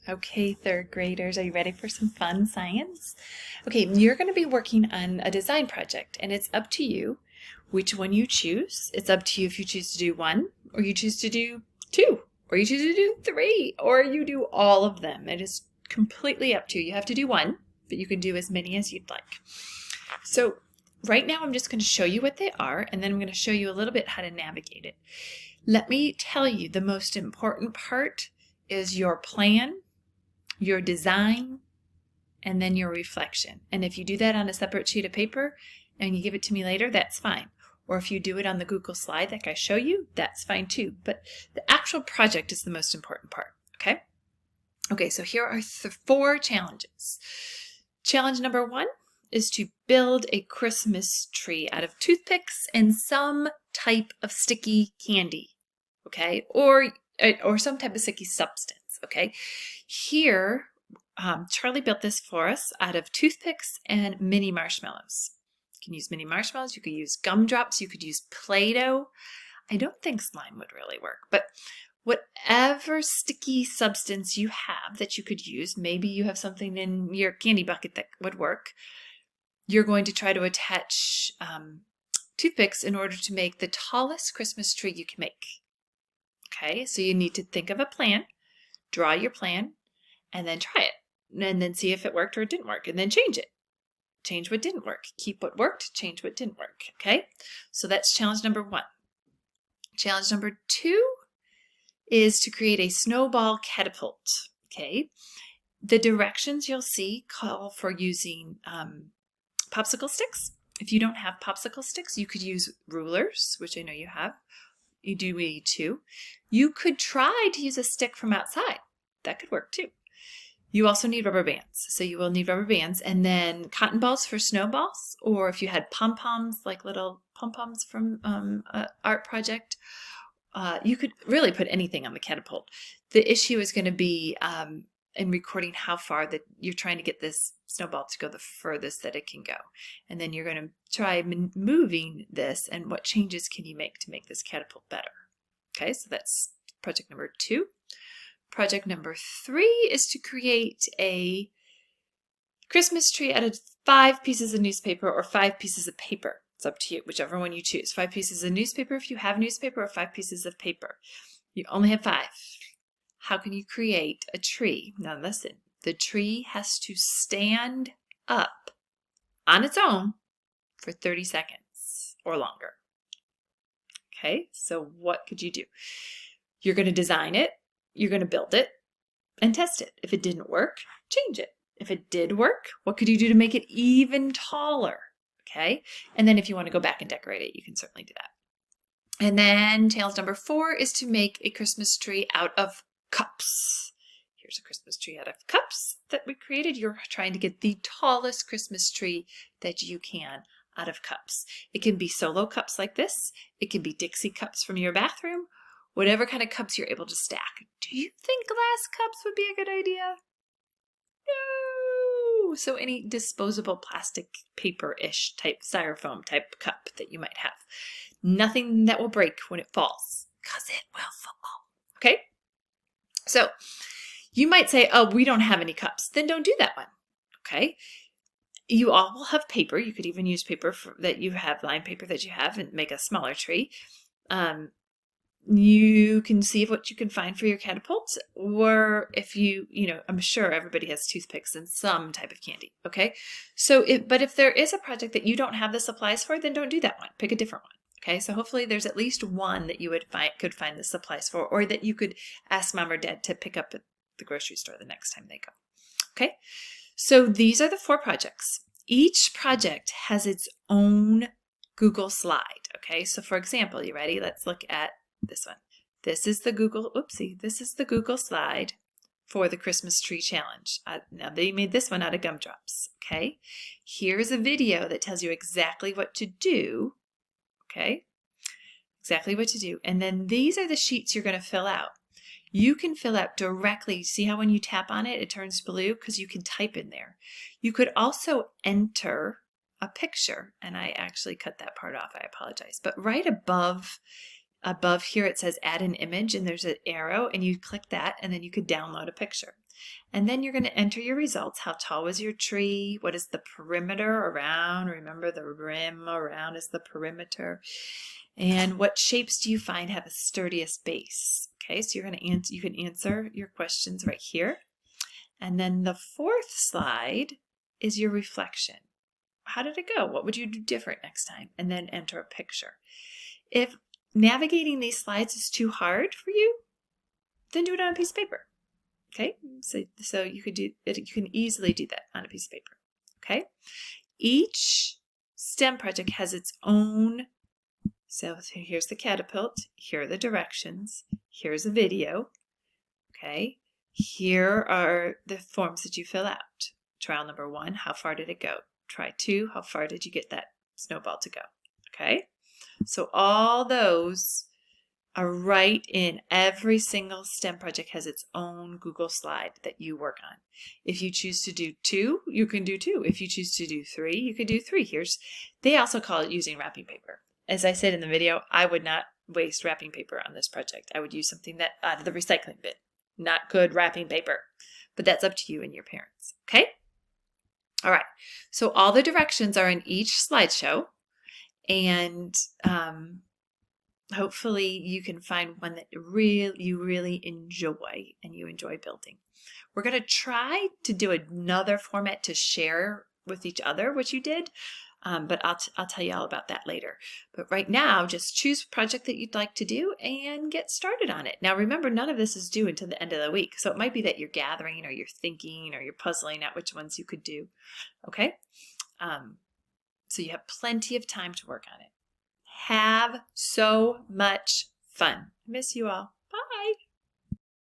Okay, third graders, are you ready for some fun science? Okay, you're going to be working on a design project, and it's up to you which one you choose. It's up to you if you choose to do one, or you choose to do two, or you choose to do three, or you do all of them. It is completely up to you. You have to do one, but you can do as many as you'd like. So right now I'm just going to show you what they are, and then I'm going to show you a little bit how to navigate it. Let me tell you, the most important part is your plan, your design, and then your reflection. And if you do that on a separate sheet of paper and you give it to me later, that's fine. Or if you do it on the Google slide like I show you, that's fine too. But the actual project is the most important part, okay? Okay, so here are the 4 challenges. Challenge number 1 is to build a Christmas tree out of toothpicks and some type of sticky candy, okay? Or some type of sticky substance, okay? Here, Charlie built this for us out of toothpicks and mini marshmallows. You can use mini marshmallows, you could use gumdrops, you could use Play-Doh. I don't think slime would really work, but whatever sticky substance you have that you could use, maybe you have something in your candy bucket that would work, you're going to try to attach toothpicks in order to make the tallest Christmas tree you can make. Okay, so you need to think of a plan, draw your plan, and then try it. And then see if it worked or it didn't work, and then change it. Change what didn't work. Keep what worked, change what didn't work. Okay, so that's challenge number 1. Challenge number 2 is to create a snowball catapult. Okay, the directions you'll see call for using popsicle sticks. If you don't have popsicle sticks, you could use rulers, which I know you have. You do need 2. You could try to use a stick from outside. That could work too. You also need rubber bands. So you will need rubber bands, and then cotton balls for snowballs, or if you had pom-poms, like little pom-poms from an art project, you could really put anything on the catapult. The issue is going to be in recording how far that you're trying to get this snowball to go the furthest that it can go. And then you're going to try moving this, and what changes can you make to make this catapult better. Okay, so that's project number 2. Project number 3 is to create a Christmas tree out of 5 pieces of newspaper or 5 pieces of paper. It's up to you, whichever one you choose. 5 pieces of newspaper if you have newspaper, or 5 pieces of paper. You only have 5. How can you create a tree? Now listen, the tree has to stand up on its own for 30 seconds or longer. Okay, so what could you do? You're going to design it. You're going to build it and test it. If it didn't work, change it. If it did work, what could you do to make it even taller? Okay. And then if you want to go back and decorate it, you can certainly do that. And then challenge number 4 is to make a Christmas tree out of cups. Here's a Christmas tree out of cups that we created. You're trying to get the tallest Christmas tree that you can out of cups. It can be solo cups like this. It can be Dixie cups from your bathroom. Whatever kind of cups you're able to stack. Do you think glass cups would be a good idea? No! So any disposable plastic paper-ish type styrofoam type cup that you might have. Nothing that will break when it falls, because it will fall. Okay? So you might say, oh, we don't have any cups. Then don't do that one. Okay? You all will have paper. You could even use paper that you have, lined paper that you have, and make a smaller tree. You can see what you can find for your catapult, or if I'm sure everybody has toothpicks and some type of candy. Okay, so but if there is a project that you don't have the supplies for, then don't do that one. Pick a different one. Okay, so hopefully there's at least one that you could find the supplies for, or that you could ask mom or dad to pick up at the grocery store the next time they go. Okay, so these are the 4 projects. Each project has its own Google slide. Okay, so for example, you ready? Let's look at this one. This is the Google slide for the Christmas tree challenge. Now they made this one out of gumdrops. Okay, here's a video that tells you exactly what to do. Okay, exactly what to do. And then these are the sheets you're going to fill out. You can fill out directly. See how when you tap on it, it turns blue? Because you can type in there. You could also enter a picture, and I actually cut that part off. I apologize. But right above above here it says add an image, and there's an arrow, and you click that, and then you could download a picture. And then you're going to enter your results. How tall was your tree? What is the perimeter around? Remember, the rim around is the perimeter. And what shapes do you find have the sturdiest base? Okay, so you're going to answer. You can answer your questions right here. And then the fourth slide is your reflection. How did it go? What would you do different next time? And then enter a picture. If navigating these slides is too hard for you, then do it on a piece of paper. Okay, so you could do it. You can easily do that on a piece of paper. Okay, each STEM project has its own. So here's the catapult. Here are the directions. Here's a video. Okay, here are the forms that you fill out. Trial number 1, how far did it go? Try 2, how far did you get that snowball to go? Okay, so all those are right in. Every single STEM project has its own Google slide that you work on. If you choose to do 2, you can do 2. If you choose to do 3, you can do 3. They also call it using wrapping paper. As I said in the video, I would not waste wrapping paper on this project. I would use something that out of the recycling bin. Not good wrapping paper, but that's up to you and your parents. Okay? All right. So all the directions are in each slideshow, and hopefully you can find one that you really enjoy and you enjoy building. We're going to try to do another format to share with each other what you did, but I'll tell you all about that later. But right now, just choose a project that you'd like to do and get started on it. Now remember, none of this is due until the end of the week, so it might be that you're gathering or you're thinking or you're puzzling out which ones you could do. Okay? So you have plenty of time to work on it. Have so much fun. I miss you all.